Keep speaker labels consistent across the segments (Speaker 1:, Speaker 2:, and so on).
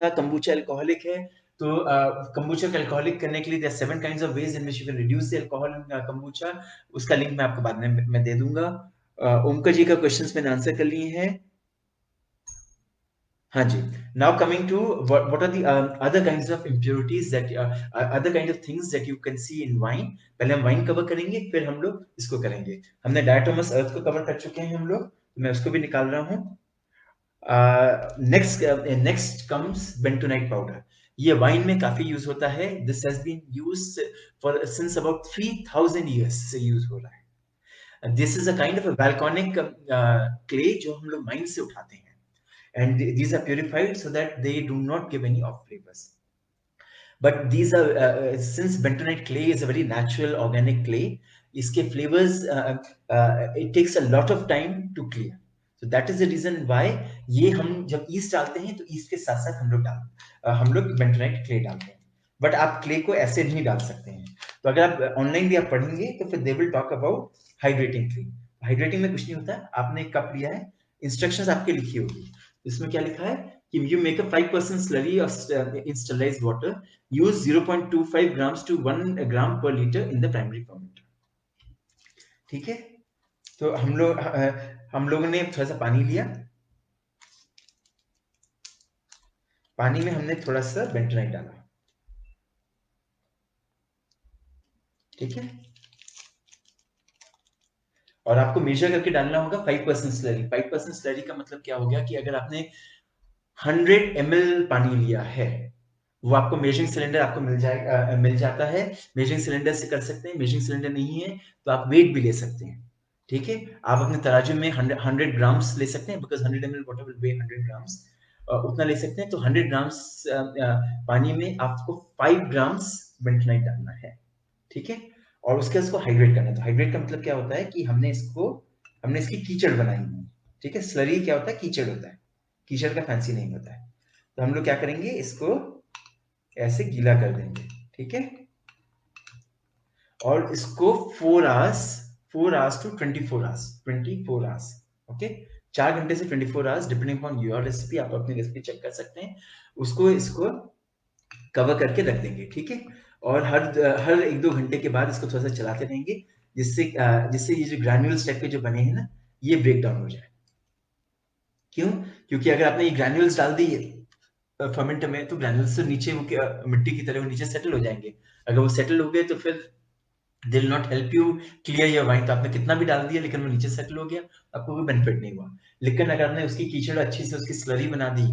Speaker 1: Kombucha alcoholic है, तो kombucha को अल्कोहलिक करने के लिए there are 7 kinds of ways in which you can reduce the alcohol in kombucha. उसका लिंक मैं आपको बाद में मैं दे दूंगा। ओमकर जी का क्वेश्चंस मैंने आंसर कर लिए हैं। हाँ जी। Now coming to what are the other kinds of impurities that other kind of things that you can see in wine. पहले हम वाइन कवर करेंगे, फिर हम लोग इसको करेंगे। हमने डायटोमस अर्थ को कवर कर चुके हैं हम लोग, तो मैं उसको भी निकाल रहा हूँ। Next comes bentonite powder. ये वाइन में काफी यूज होता है। This has been used for since about 3000 years से यूज हो रहा है। This is a kind of a volcanic clay जो हम लोग माइन से उठाते हैं, and these are purified so that they do not give any off flavors. But these are since bentonite clay is a very natural organic clay, iske flavors it takes a lot of time to clear. So that is the reason why ये हम जब east डालते हैं तो east के साथ साथ हम लोग बेंटोनाइट क्ले डालते हैं। बट आप क्ले को ऐसे नहीं डाल सकते हैं। तो अगर आप ऑनलाइन भी आप पढ़ेंगे तो फिर they will talk about hydrating clay. Hydrating में कुछ नहीं होता, आपने एक कप लिया है, इंस्ट्रक्शंस आपके लिखी होगी, इसमें क्या लिखा है कि you make a 5% slurry of in sterilized water, use 0.25 grams to 1 gram per liter in the primary fermenter। ठीक है, तो हम लोगों ने थोड़ा सा पानी लिया, पानी में हमने थोड़ा सा बेंटोनाइट डाला। ठीक है, और आपको मेजर करके डालना होगा 5% स्लरी। 5% स्लरी का मतलब क्या हो गया कि अगर आपने 100 ml पानी लिया है, वो आपको मेजरिंग सिलेंडर आपको मिल जाता है। मेजरिंग सिलेंडर से कर सकते हैं, मेजरिंग सिलेंडर नहीं है तो आप वेट भी ले सकते हैं। ठीक है, आप अपने तराजू में 100 ग्राम्स ले सकते हैं, because 100 ml water will way 100 grams, उतना ले सकते हैं। तो 100 ग्राम्स पानी में आपको 5 ग्राम्स बेंटोनाइट डालना है। ठीक है, और उसके उसको हाइड्रेट करना है। तो हाइड्रेट का मतलब क्या होता है कि हमने इसकी कीचड़ बनाई है। ठीक है, स्लरी क्या होता है, कीचड़ होता है, कीचड़ का फैंसी नहीं होता है। तो हम लोग क्या करेंगे, इसको ऐसे गीला कर देंगे। ठीक है, और इसको 4 आवर्स टू 24 आवर्स ओके, 4 घंटे से 24 hours depending upon your recipe, आप अपनी रेसिपी चेक कर सकते हैं। उसको इसको कवर करके रख देंगे। ठीक है, और हर 1-2 घंटे के बाद इसको थोड़ा सा चलाते रहेंगे, जिससे ये जो ग्रैन्यूल्स टाइप के जो बने हैं ना, ये ब्रेक डाउन हो जाए। क्यों? क्योंकि अगर आपने ये ग्रैन्यूल्स डाल दी फर्मेंटर में, तो ग्रैन्यूल्स तो नीचे मिट्टी की तरह वो नीचे सेटल हो जाएंगे। अगर वो सेटल हो गए तो फिर they will not help you clear your wine. तो आपने कितना भी डाल दिया लेकिन वो नीचे सेटल हो गया, आपको कोई बेनिफिट नहीं हुआ। लेकिन अगर आपने उसकी कीचड़ अच्छी से उसकी स्लरी बना दी,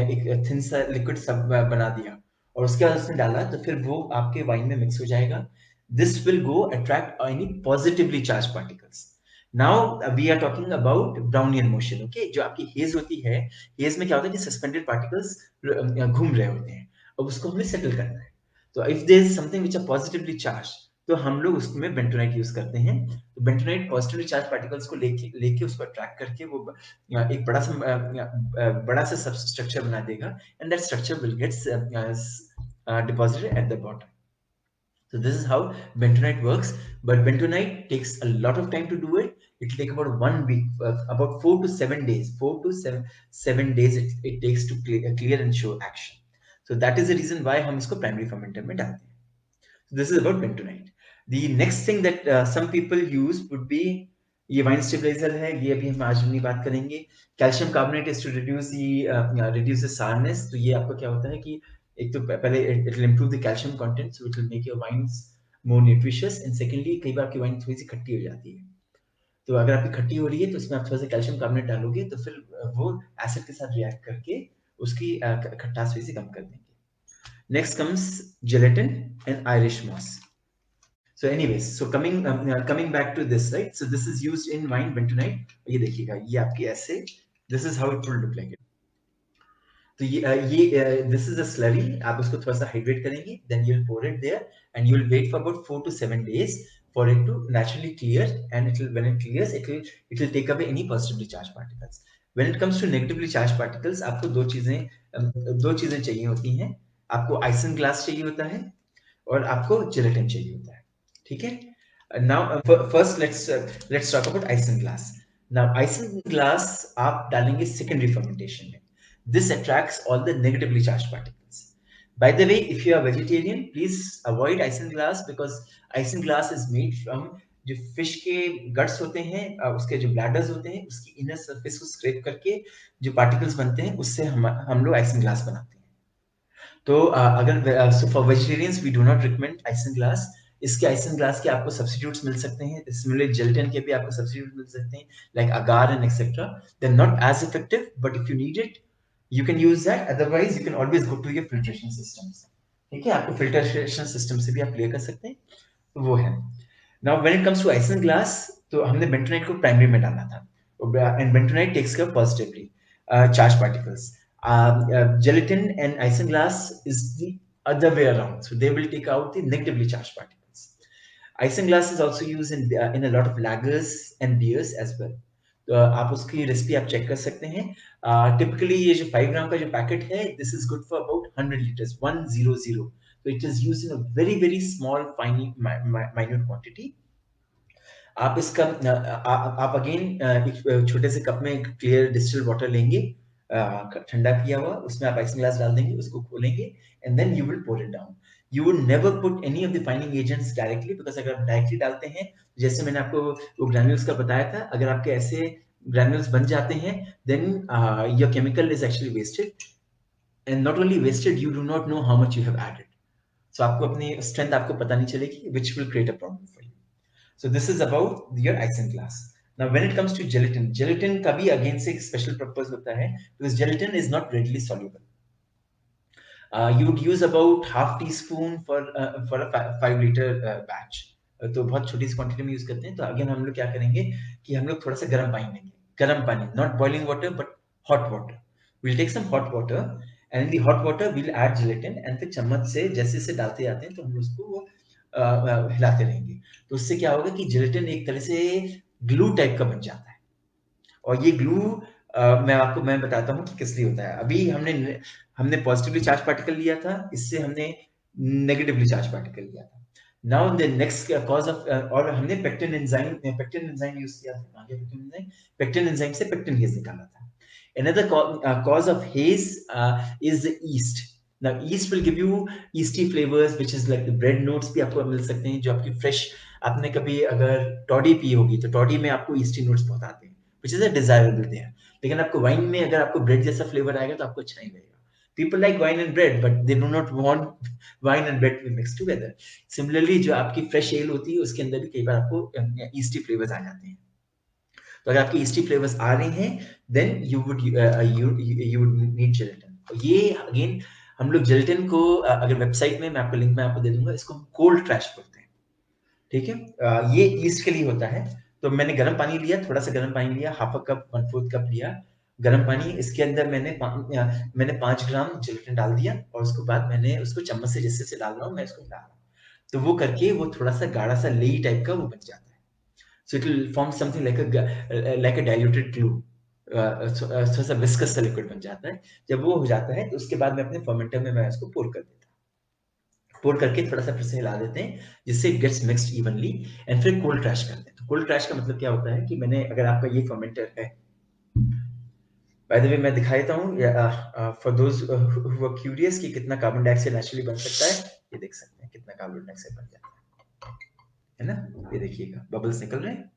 Speaker 1: एक थिन सा लिक्विड सब बना दिया, और उसके बाद उसमें डाला, तो फिर वो आपके वाइन में मिक्स हो जाएगा। This will go attract any positively charge particles. Now we are talking about Brownian motion. Okay, जो आपकी हेज होती है, हेज में क्या होता है कि सस्पेंडेड पार्टिकल्स घूम रहे होते हैं, अब उसको हमें सेटल करना है। तो if there is something which are positively charge, तो हम लोग उसमें बेंटोनाइट यूज करते हैं। तो बेंटोनाइट पॉजिटिवली चार्ज पार्टिकल्स को लेके लेके उसको अट्रैक्ट करके वो एक बड़ा सा सब स्ट्रक्चर बना देगा, and that structure will gets deposited at the bottom. So this is how bentonite works. But bentonite takes a lot of time to do it. It will take about 1 week, about 4 to 7 days. 4 to 7 days it takes to clear and show action. So that is the reason why हम इसको primary fermenter में डालते हैं. So this is about bentonite. The next thing that some people use would be, ये wine stabiliser है, ये अभी हम आज नहीं बात करेंगे। Calcium carbonate is to reduce the sourness. तो ये आपका क्या होता है कि एक तो पहले it will improve the calcium content, so it will make your wines more nutritious. And secondly, कई बार आपकी वाइन थोड़ी सी खट्टी हो जाती है, तो अगर आपकी खट्टी हो रही है तो इसमें आप थोड़ा सा कैल्शियम कार्बोनेट डालोगे, तो फिर वो एसिड के साथ रिएक्ट करके उसकी खट्टास थोड़ी सी कम कर देंगे। Next comes gelatin and Irish moss. So anyways, so coming back to this, right? So this is used in wine bentonite। ये देखिएगा, ये आपकी ऐसे, this is how it will look like it। तो ये this is a slurry। आप उसको थोड़ा सा हाइड्रेट करेंगे, then you'll pour it there and you'll wait for about 4 to 7 days for it to naturally clear, and when it clears it will take away any positively charged particles। When it comes to negatively charged particles, आपको दो चीजें चाहिए होती हैं। आपको आइसन glass चाहिए होता है, और आपको जेलेटिन चाहिए होता है। ठीक है, now first let's talk about आइसन ग्लास। नाउ आइसन ग्लास आप डालेंगे सेकेंडरी फर्मेंटेशन में। This attracts all the negatively charged particles. By the way, if you are vegetarian, please avoid isinglass because isinglass is made from जो fish के guts होते हैं, उसके जो ब्लैडर्स होते हैं, उसकी इनर सरफेस को स्क्रैप करके जो पार्टिकल्स बनते हैं, उससे हम लोग आइसिंगलास बनाते हैं। तो अगर for vegetarians we do not recommend isinglass. इसके आइसिंगलास के आपको सब्स्टिट्यूट्स मिल सकते हैं, सिमिलरली जेलेटिन के भी आपको सब्स्टिट्यूट मिल सकते हैं, like agar and etcetera. They are not as effective, but if you need it you can use that, otherwise you can always go to your filtration systems. ठीक है, आपको फिल्ट्रेशन सिस्टम से भी आप क्लियर कर सकते हैं, तो वो है। Now when it comes to isinglass, तो हमने बेंटोनाइट को प्राइमरी में डालना था, and bentonite takes care positively charged particles. Gelatin and isinglass is the other way around, so they will take out the negatively charged particles. Isinglass is also used in a lot of lagers and beers as well. तो आप उसकी recipe आप check कर सकते हैं। Typically ये जो 5 ग्राम का जो पैकेट है, this is good for about 100 litres, 100। तो it is used in a very very small minute quantity. आप इसका आप अगेन एक छोटे से कप में क्लियर डिस्टिल्ड वाटर लेंगे, ठंडा किया हुआ, उसमें आप आइसिंग ग्लास डाल देंगे, उसको खोलेंगे, and then you will pour it down. You would never put any of the fining agents directly, because अगर आप डायरेक्टली डालते हैं, जैसे मैंने आपको वो ग्रैन्यूल्स का बताया था, अगर आपके ऐसे ग्रैन्यूल्स बन जाते हैं, then your chemical is actually wasted, and not only wasted, you do not know how much you have added. So आपको अपनी स्ट्रेंथ आपको पता नहीं चलेगी, which will create a problem for you. So this is about your isinglass. Now when it comes to gelatin, gelatin का भी again से एक special purpose होता है, because gelatin is not readily soluble. You would use about half teaspoon for a 5 liter batch. तो बहुत छोटी सी quantity में यूज करते हैं। तो अगेन हम लोग क्या करेंगे कि हम लोग थोड़ा सा गर्म पानी लेंगे, गर्म पानी, not boiling water but hot water. Will take some hot water, and in the hot water will add gelatin, and फिर चम्मच से जैसे जैसे डालते जाते हैं तो हम उसको वो हिलाते रहेंगे। तो उससे क्या होगा कि जेलेटिन एक तरह से ग्लू टाइप का बन जाता है। और ये ग्लू मैं बताता हूँ कि किस लिए होता है। अभी हमने हमने पॉजिटिवली चार्ज पार्टिकल लिया था, इससे हमने नेगेटिवली चार्ज पार्टिकल लिया था। Now the next cause of, और हमने पेक्टिन एंजाइम यूज किया था। पेक्टिन एंजाइम से पेक्टिन हेज निकाला था। Another cause of haze is the yeast. Now yeast will give you yeasty flavors, which is like the bread notes भी आपको मिल सकते हैं, जो आपकी fresh, आपने कभी अगर टॉडी पी होगी तो टॉडी में आपको yeasty notes बहुत आते हैं, which is a desirable there. लेकिन आपको वाइन में अगर आपको ब्रेड जैसा फ्लेवर आएगा तो आपको अच्छा नहीं लगेगा। People like wine and bread, but they do not want wine and bread to be mixed together. Similarly, जो आपकी fresh ale होती है, उसके अंदर भी कई बार आपको yeasty flavors आ जाते हैं। तो अगर आपकी ईस्टी फ्लेवर्स आ रही हैं, then you would need gelatin. ये अगेन हम लोग जेलेटिन को अगर वेबसाइट में मैं आपको लिंक में आपको दे दूंगा, इसको हम कोल्ड ट्रैश बोलते हैं। ठीक है, ये ईस्ट के लिए होता है। तो मैंने गर्म पानी लिया, थोड़ा सा गर्म पानी लिया, हाफ अ कप 1/4 कप लिया गर्म पानी। इसके अंदर मैंने 5 ग्राम जेलेटिन डाल दिया, और उसके बाद मैंने उसको चम्मच से जैसे से डाल रहा हूँ मैं इसको डाल रहा हूँ, तो वो करके वो थोड़ा सा गाढ़ा सा लेई टाइप का वो बन जाता है। So it will form something like a diluted glue. थोड़ा सा विस्कस सा लिक्विड बन जाता है। जब वो हो जाता है तो उसके बाद मैं अपने फर्मेंटर में मैं इसको पोर कर देता हूँ। पोर करके थोड़ा सा फिर से हिला देते हैं, जिससे it gets mixed evenly, and फिर कोल्ड ट्रैश करते हैं। तो कोल्ड ट्रैश का मतलब क्या होता है कि मैंने, अगर आपका ये फर्मेंटर है, बाय द वे मैं दिखा देता हूँ for those who are curious कि कितना कार्बन डाइऑक्साइड नेचुरली बन सकता है। ये देख सकते हैं कितना कार्बन डाइऑक्साइड बन जाता है ना। ये देखिएगा बबल्स निकल रहे हैं,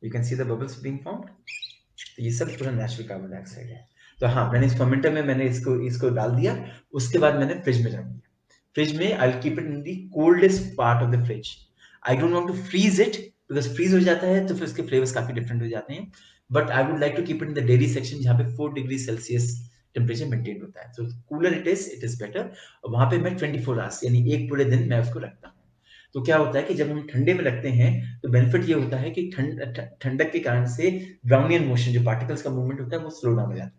Speaker 1: you can see the bubbles being formed. तो ये सब पूरा नेचुरल कार्बन डाइऑक्साइड है। तो हाँ, मैंने इस फर्मेंटर में मैंने इसको डाल दिया, उसके बाद मैंने फ्रिज में रख दिया। फ्रिज में I will keep it in the coldest part of the fridge. I don't want to freeze it, because freeze हो जाता है तो फिर उसके फ्लेवर्स काफी डिफरेंट हो जाते हैं। But I would like to keep it in the dairy section, जहाँ पे 4 डिग्री सेल्सियस टेम्परेचर मेंटेन होता है। तो कूलर इट इज बेटर। और वहां पे मैं 24 आवर्स यानी एक पूरे दिन मैं उसको रखता हूँ। तो क्या होता है कि जब हम ठंडे में रखते हैं तो बेनिफिट ये होता है कि ठंडक के कारण से ब्राउनियन मोशन, जो पार्टिकल्स का मूवमेंट होता है, वो स्लो डाउन हो जाता है।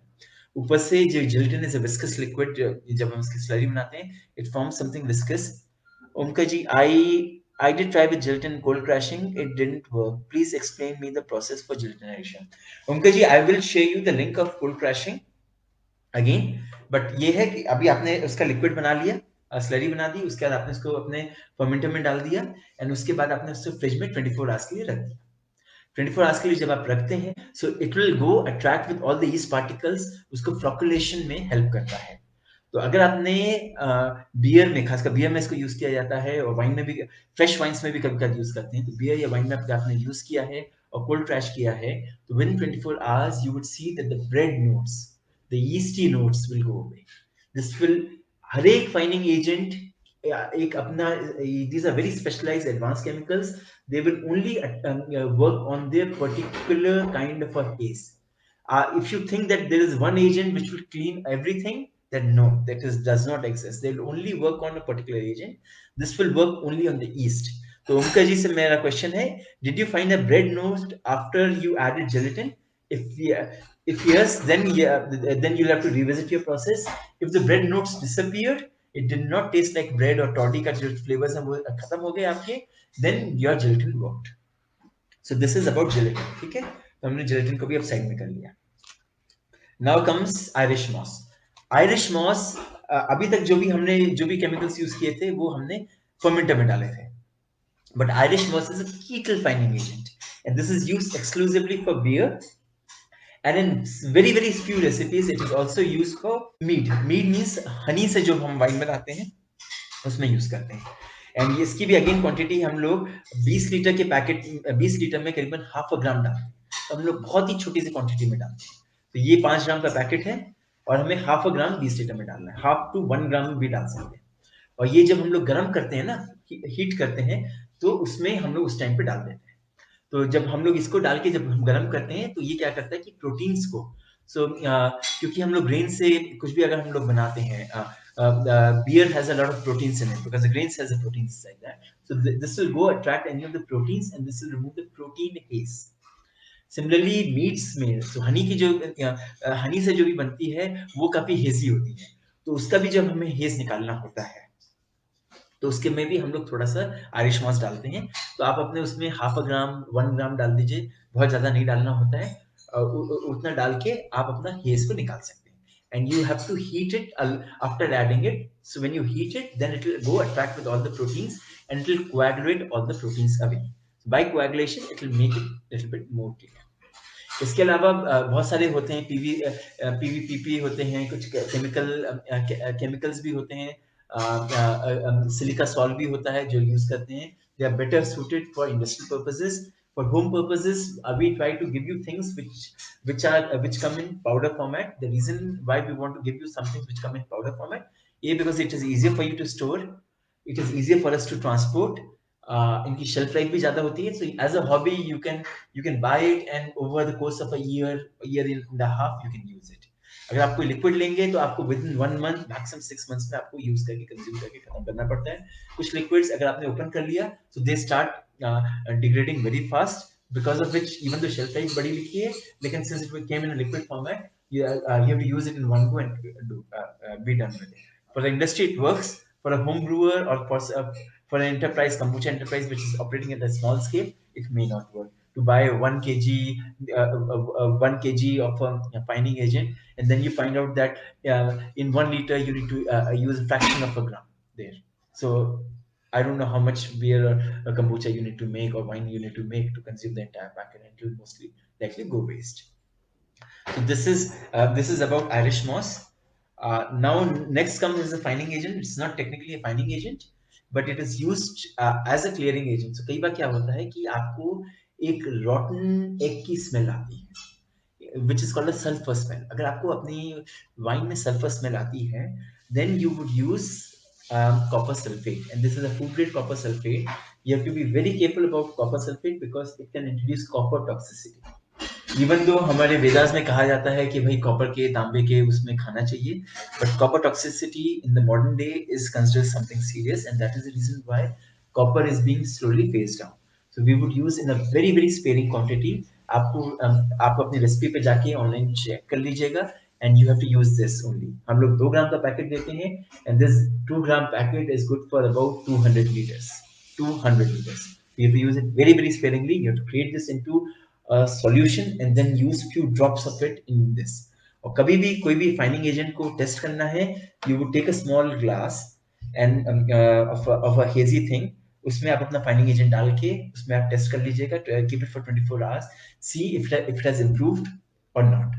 Speaker 1: ऊपर से जो gelatin is a viscous liquid, जब हम इसकी स्लरी बनाते हैं it forms something viscous. Omka ji, I did try with gelatin cold crashing. It didn't work. Please explain me the process for gelatination. Omka ji, I will share you the link of cold crashing again. But ये है कि अभी आपने उसका liquid बना लिया, slurry बना दी, उसके बाद आपने उसको अपने फर्मेंटर में डाल दिया, एंड उसके बाद आपने उसको फ्रिज में 24 आवर्स के लिए रख दिया। 24 आवर्स के लिए जब आप रखते हैं, सो it will go attract with all the east particles, उसको फ्लोकुलेशन में हेल्प करता है। तो अगर आपने बियर में, खासकर बियर में इसको यूज किया जाता है, और वाइन में भी, फ्रेश वाइन्स में भी कभी कभी यूज करते हैं, तो बियर या वाइन में अगर आपने यूज किया है और कोल्ड क्रैश किया है, तो within 24 hours you would see that the bread notes, the yeasty notes will go away. This will, हर एक फाइनिंग एजेंट एक अपना, these are very specialized advanced chemicals, they will only work on their particular kind of a case. If you think that there is one agent which will clean everything, then no, does not exist. They will only work on a particular agent. This will work only on the yeast. तो ओमकार जी से मेरा question है, did you find a bread nose after you added gelatin? If yeah, if yes, then yeah, then you'll have to revisit your process. If the bread notes disappeared, it did not taste like bread, or toddy का जो flavors हैं वो खत्म हो गए आपके, then your gelatin worked. So this is about gelatin, ठीक है? तो हमने gelatin को भी अब साइड में कर लिया। Now comes Irish moss. Irish moss, अभी तक जो भी केमिकल्स यूज किए थे वो हमने फर्मेंटर में डाले थे, but Irish moss is a kettle fining agent, and this is used exclusively for beer, and in very few recipes it is also used for mead. Mead means Honey से जो हम वाइन बनाते हैं उसमें यूज करते हैं। एंड इसकी भी अगेन क्वांटिटी हम लोग 20 लीटर के पैकेट, 20 लीटर में करीबन हाफ अ ग्राम डालते हैं, तो हम लोग बहुत ही छोटी सी क्वांटिटी में डालते हैं। तो ये 5 ग्राम का पैकेट है, और हमें हाफ अ ग्राम 20 लीटर में डालना है, हाफ टू 1 ग्राम भी डाल सकते हैं। और ये जब हम लोग गर्म करते हैं ना, हीट करते हैं, तो उसमें हम लोग उस टाइम पे डाल देते हैं। तो जब हम लोग इसको डाल के जब हम गर्म करते हैं, तो ये क्या करता है कि प्रोटीन्स को, क्योंकि हम लोग ग्रेन से कुछ भी अगर हम लोग बनाते हैं, beer has a lot of proteins in it because the grains has the proteins like that. So this will go attract any of the proteins, and this will remove the protein haze. Similarly, meats में, so Honey की जो हनी से जो भी बनती है वो काफी हेजी होती है, तो उसका भी जब हमें हेज निकालना होता है, तो उसके में भी हम लोग थोड़ा सा आयरिश मॉस डालते हैं। तो आप अपने उसमें हाफ अ ग्राम 1 ग्राम डाल दीजिए, बहुत ज्यादा नहीं डालना होता है, उतना डाल के आप अपना हेज को निकाल सकते हैं। And you have to heat it after adding it, so when you heat it then it will go attract with all the proteins, and it will coagulate all the proteins away. By coagulation it will make it little bit more clear. इसके अलावा बहुत सारे होते हैं, पीवीपीपी होते हैं, कुछ chemicals भी होते हैं, सिलिका सॉल्ट भी होता है जो यूज करते हैं। They are better suited for industrial purposes, for home purposes we try to give you things which come in powder format. The reason why we want to give you some things which come in powder format, because it is easier for you to store, it is easier for us to transport, इनकी shelf life भी ज्यादा होती है, so as a hobby you can buy it, and over the course of a year and a half you can use it. अगर आप कोई liquid लेंगे तो आपको with in 1 month maximum 6 months में आपको यूज करके कंज्यूम करके खत्म करना पड़ता है। कुछ लिक्विड्स अगर आपने ओपन कर लिया तो they start degrading very fast, because of which even the shelf life बड़ी लिखी है, लेकिन since it came in a liquid format, you have to use it in one go and be done with it. For the industry it works, for a home brewer or for an enterprise, kombucha enterprise which is operating at a small scale, it may not work. To buy 1 kg of a fining agent, and then you find out that in 1 liter you need to use a fraction of a gram there. So I don't know how much beer or kombucha you need to make, or wine you need to make to consume the entire packet, and it will mostly likely go waste. So this is about Irish moss. Now next comes as a fining agent. It's not technically a fining agent, but it is used as a clearing agent. So कई बार क्या होता है कि आपको एक rotten egg की smell आती है, which is called a sulfur smell. अगर आपको अपनी wine में sulfur smell आती है, then you would use copper sulfate, and this is a food grade copper sulfate. You have to be very careful about copper sulfate because it can introduce copper toxicity. Even though हमारे वेदास में कहा जाता है कि भाई copper के तांबे के उसमें खाना चाहिए, but copper toxicity in the modern day is considered something serious, and that is the reason why copper is being slowly phased out. So we would use in a very sparing quantity. आप अपनी recipe पे जाके online check कर लीजिएगा, and you have to use this only. हम लोग 2 gram का packet देते हैं, and this 2 gram packet is good for about 200 liters. 200 liters. You have to use it very sparingly. You have to create this into a solution and then use few drops of it in this. और कभी भी कोई भी fining agent को test करना है, you would take a small glass and of a hazy thing, उसमें आप अपना फाइंडिंग एजेंट डाल के उसमें आप टेस्ट कर लीजिएगा, keep it for 24 hours, see if it has improved और not.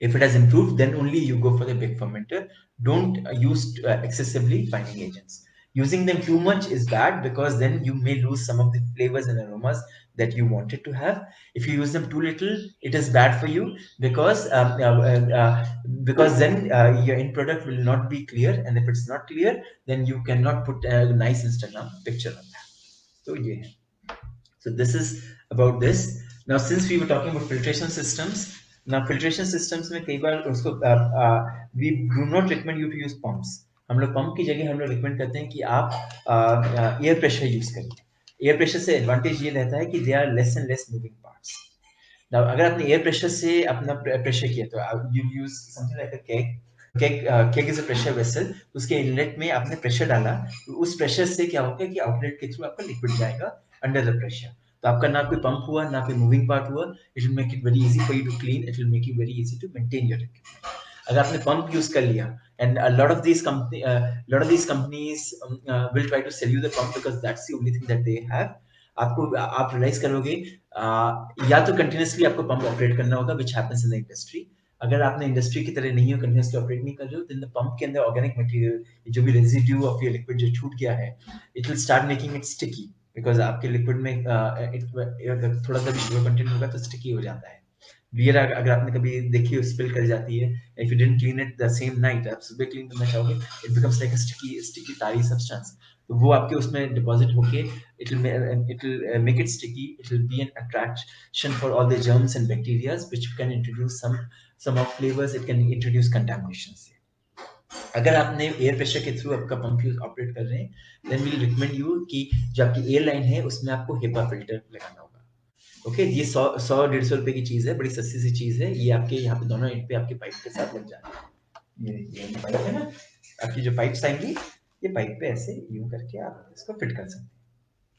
Speaker 1: If it has improved, then only you go for the big fermenter. Don't use excessively finding agents. Using them too much is bad because then you may lose some of the flavors and aromas that you wanted to have. If you use them too little, it is bad for you because then your end product will not be clear, and if it's not clear, then you cannot put a nice Instagram picture on that. So yeah. So this is about this. Now, since we were talking about filtration systems, now filtration systems में कई बार उसको we do not recommend you to use pumps. हम लोग pump की जगह हम लोग recommend करते हैं कि आप एयर प्रेशर यूज करिए. एयर प्रेशर से एडवांटेज ये रहता है कि they are less and less moving parts. Now, अगर आपने एयर प्रेशर से अपना प्रेशर किया तो you use something like a keg. Cake is a pressure vessel. उसके इनलेट में आपने प्रेशर डाला तो उस प्रेशर से क्या होगा कि आउटलेट के थ्रू आपका लिक्विड जाएगा अंडर द प्रेशर. तो आपका ना कोई पंप हुआ ना कोई मूविंग पार्ट हुआ. It will make it very easy for you to clean. It will make it very easy to maintain your equipment. अगर आपने पंप यूज कर लिया and a lot of these companies will try to sell you the pump because that's the only thing that they have. आपको आप realise करोगे या तो continuously आपको पंप ऑपरेट करना होगा which happens in the industry. अगर आपने इंडस्ट्री की तरह नहीं हो, कंटिन्यूसली ऑपरेट नहीं कर रहे हो, देन द पंप के अंदर ऑर्गेनिक मटेरियल जो भी रेजिड्यू ऑफ योर लिक्विड जो छूट गया है, it will start making it sticky because आपके लिक्विड में थोड़ा सा भी शुगर कंटेंट होगा तो स्टिकी हो जाता है. बियर अगर आपने कभी देखी हो स्पिल कर जाती है, if you didn't clean it the same night, आप सुबह क्लीन करना चाहोगे, it becomes like a sticky तारी सब्सटेंस. तो वो आपके उसमें डिपॉजिट होके it will make it sticky. It will be an attraction for all the germs and bacteria which can introduce some of flavors. It can introduce contaminations. अगर आपने air pressure के through आपका pump use operate कर रहे हैं, then we recommend you कि जो आपकी एयर लाइन है उसमें आपको HEPA फिल्टर लगाना होगा. ओके, ये 100-150 रुपए की चीज है, बड़ी सस्ती सी चीज है. ये आपके यहाँ पे दोनों एंड पे आपके पाइप के साथ लग जाती है. ये पाइप है ना, आपकी जो पाइप्स आएंगी, ये पाइप पे ऐसे यूं करके आप इसको फिट कर सकते हैं.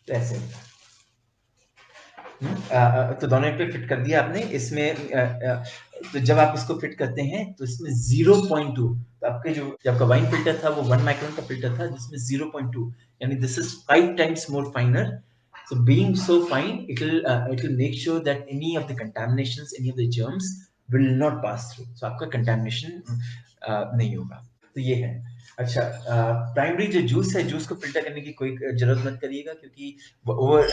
Speaker 1: तो ऐसे होता है. तो दोनों पे फिट कर दिया आपने. इसमें तो जब आप इसको फिट करते हैं तो इसमें 0.2, तो आपके जो आपका वाइन फिल्टर था वो 1 माइक्रोन का फिल्टर था, जिसमें 0.2 यानी this is 5 times more फाइनर. So being so fine, it will make sure that any of the contaminations, any of the germs will not pass through. So आपका contamination नहीं होगा. तो ये है. अच्छा, प्राइमरी जो जूस है, जूस को फिल्टर करने की कोई जरूरत मत करिएगा क्योंकि ओवर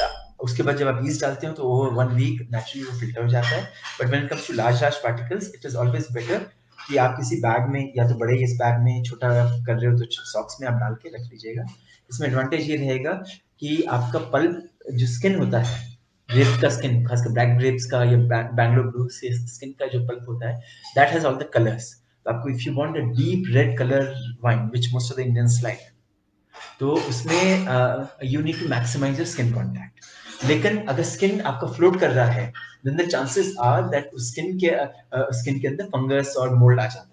Speaker 1: उसके बाद जब आप ईस्ट डालते हो तो ओवर 1 वीक नेचुरली वो फिल्टर हो जाता है. But when it comes to large particles, it is always better कि आप किसी बैग में, या तो बड़े इस बैग में, छोटा कर रहे हो तो सॉक्स में आप डाल के रख लीजिएगा. इसमें एडवांटेज ये रहेगा कि आपका पल्प जो स्किन होता है, ग्रेप का स्किन, खासकर ब्लैक ग्रेप्स का या बैंगलोर ब्लू से स्किन का जो पल्प होता है, that has all the colours. तो आपको if you want a deep red colour wine which most of the Indians like, तो उसमें you need to maximise your skin contact. लेकिन अगर स्किन आपका फ्लोट कर रहा है, then the chances are that skin के अंदर फंगस और मोल्ड आ जाता है.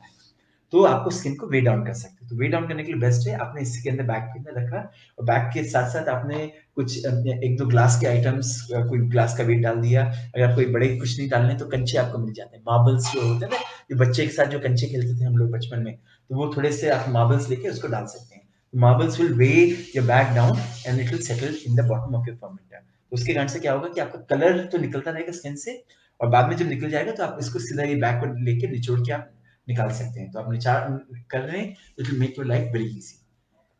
Speaker 1: तो आपको स्किन को वे डाउन कर सकते हैं. तो वे डाउन करने के लिए बेस्ट है आपने इसके अंदर बैग के अंदर रखा, और बैग के साथ साथ आपने कुछ 1-2 ग्लास के आइटम्स, कोई ग्लास का वेट डाल दिया. अगर कोई बड़े कुछ नहीं डालने तो कंचे आपको मिल जाते हैं, मार्बल्स जो होते हैं ना, जो बच्चे के साथ जो कंचे खेलते थे हम लोग बचपन में, तो वो थोड़े से आप मार्बल्स लेके उसको डाल सकते हैं. Marbles will way your bag down and it will settle in the bottom of your fermenter. तो उसके कारण से क्या होगा कि आपका कलर तो निकलता रहेगा स्किन से, और बाद में जब निकल जाएगा तो आप इसको सीधा ये बैग को लेके निचोड़ के आप निकाल सकते हैं. तो आप निचार कर रहे हैं, it will make your life very easy.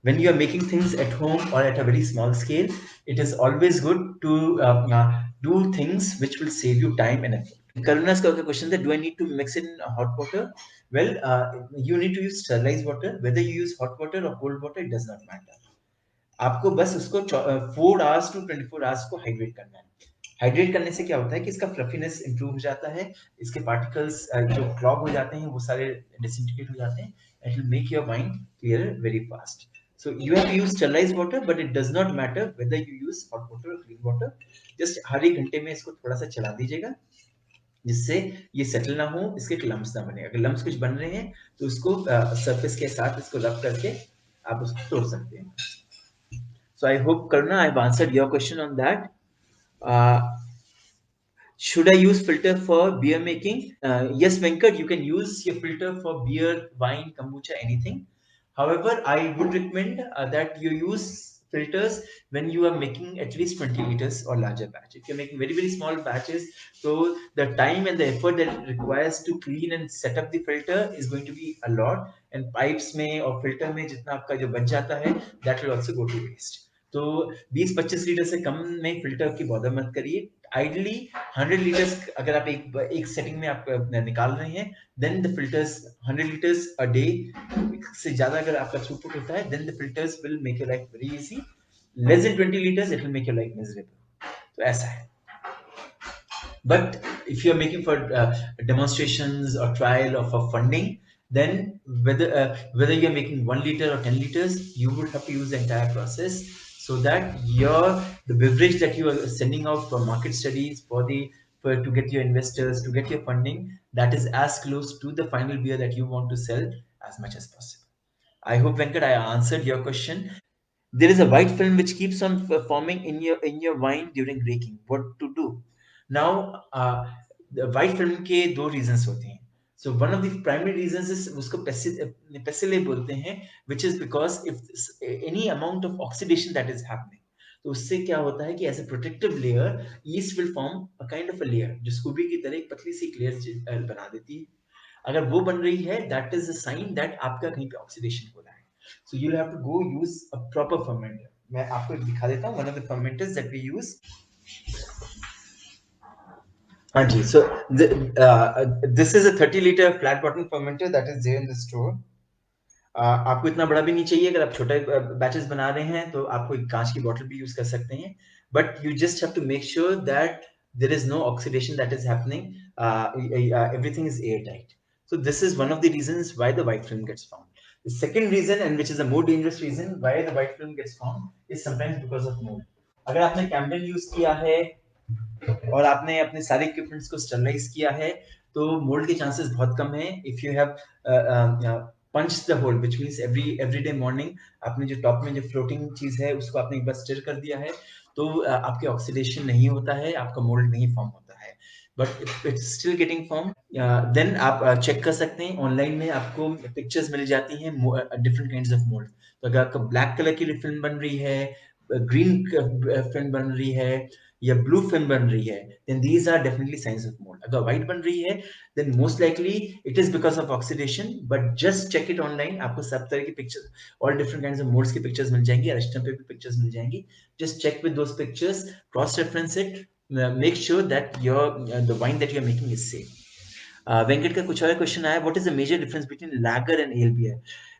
Speaker 1: When you are making things at home or at a very small scale, it is always good to do things which will save you time and effort. Karuna's question that do I need to mix in hot water? Well, you need to use sterilized water. Whether you use hot water or cold water, it does not matter. आपको बस उसको 4 hours to 24 hours को hydrate करना है. Hydrate करने से क्या होता है कि इसका फ्लफीनेस इंप्रूव हो जाता है, इसके पार्टिकल्स जो क्लॉग हो जाते हैं वो सारे डिसइंटीग्रेट हो जाते हैं. It will make your wine clear very fast. So you have to use sterilized water, but it does not matter whether you use hot water or clean water. Just हर एक घंटे में इसको थोड़ा सा चला दीजिएगा, जिससे ये सेटल ना हो, इसके लम्स ना बने. अगर लम्स कुछ बन रहे हैं तो उसको सरफेस के साथ इसको रब करके आप उसको तोड़ सकते हैं. So I hope, Karuna, I've answered your question on that. Uh, should I use filter for beer making? Yes, Venkat, you can use your filter for beer, wine, kombucha, anything. However, I would recommend that you use filters when you are making at least 20 liters or larger batch. If you're making very very small batches, so the time and the effort that it requires to clean and set up the filter is going to be a lot, and pipes में और filter में जितना आपका जो बच जाता है, that will also go to waste. तो 20-25 लीटर से कम में फिल्टर की बॉदर मत करिए. आइडली 100 लीटर्स अगर आप एक सेटिंग में आप निकाल रहे हैं, then the filters 100 litres a day से ज्यादा अगर आपका थ्रूपुट होता है, then the filters will make your life very easy. Less than 20 liters it will make your life miserable. तो ऐसा है. But if you're making for demonstrations or trial or for funding, then whether you're making 1 liter or 10 liters, you would have to use the entire process, so that the beverage that you are sending out for market studies, to get your investors, to get your funding, that is as close to the final beer that you want to sell as much as possible. I hope, Venkat, I answered your question. There is a white film which keeps on forming in your wine during raking. What to do? Now, the white film के दो reasons होते हैं. So one of the primary reasons is उसको पेसिले बोलते हैं, which is because if any amount of oxidation that is happening, तो उससे क्या होता है कि as a protective layer, yeast will form a kind of a layer जो स्कूबी की तरह एक पतली सी layer बना देती है. अगर वो बन रही है, that is a sign that आपका कहीं पे oxidation हो रहा है. So you'll have to go use a proper fermenter. मैं आपको एक दिखा देता हूँ, one of the fermenters that we use. हाँ जी, so this is a 30-liter flat bottom fermenter that is there in the store. आपको इतना बड़ा भी नहीं चाहिए. अगर आप छोटे बैचेस बना रहे हैं तो आपको एक कांच की बोतल भी यूज कर सकते हैं, but you just have to make sure that there is no oxidation that is happening. Everything is airtight. So this is one of the reasons why the white film gets formed. The second reason, and which is a more dangerous reason why the white film gets formed, is sometimes because of mold. अगर आपने Camden use किया है और आपने अपने सारे equipments को sterilise किया है, तो मोल्ड के चांसेस बहुत कम है. If you have punch the hole, which means every day morning आपने जो टॉप में जो फ्लोटिंग चीज है उसको आपने एक बार स्टर कर दिया है, तो आपके ऑक्सीडेशन नहीं होता है, आपका मोल्ड नहीं फॉर्म होता है. But it's still getting form. Then आप चेक कर सकते हैं ऑनलाइन में, आपको पिक्चर्स मिल जाती हैं डिफरेंट काइंड्स ऑफ मोल्ड. तो अगर आपका ब्लैक कलर की फिल्म बन रही है, ग्रीन फिल्म बन रही है, या ब्लू फिल्म बन रही है, then these are definitely signs of mold. अगर white बन रही है, then most likely it is because of oxidation, but just check it online. आपको सब तरह की pictures, all different kinds of molds की pictures मिल जाएंगी, अरिस्टम पे भी pictures मिल जाएंगी. Just check with those pictures, cross reference it, make sure that the wine that you are making is safe. Venkat का कुछ और क्वेश्चन आया, what is the major difference between lager and ale beer.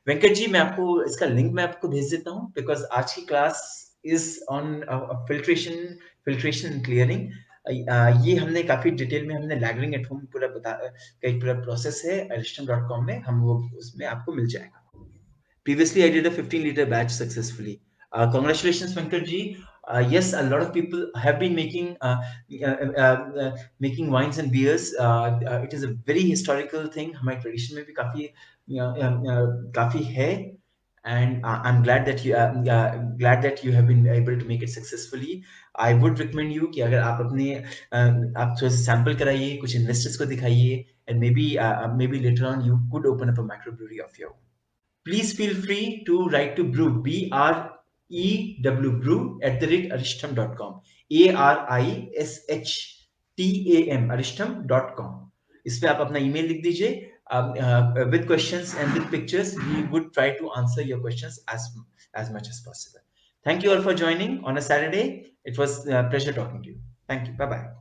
Speaker 1: Venkat ji, मैं आपको इसका link मैं आपको भेज देता हूँ, बिकॉज आज की class is on filtration and clearing. ये हमने काफी डिटेल में हमने लैगरिंग एट होम पूरा का एक पूरा प्रोसेस है aristom.com में, हम वो उसमें आपको मिल जाएगा. Previously, I did a 15-liter batch successfully. Congratulations, Venkat ji. Yes, a lot of people have been making wines and beers. It is a very historical thing. हमारे tradition में भी काफी है. And I'm glad that you have been able to make it successfully. I would recommend you कि अगर आप आप थोड़ा सा sample कराइए, कुछ investors को दिखाइए, and maybe later on you could open up a microbrewery of your own. Please feel free to write to brew, BREW, brew @aristam.com, ARISHTAM, aristam.com. इस पे आप अपना email लिख दीजिए. With questions and with pictures, we would try to answer your questions as much as possible. Thank you all for joining on a Saturday. It was a pleasure talking to you. Thank you. Bye bye.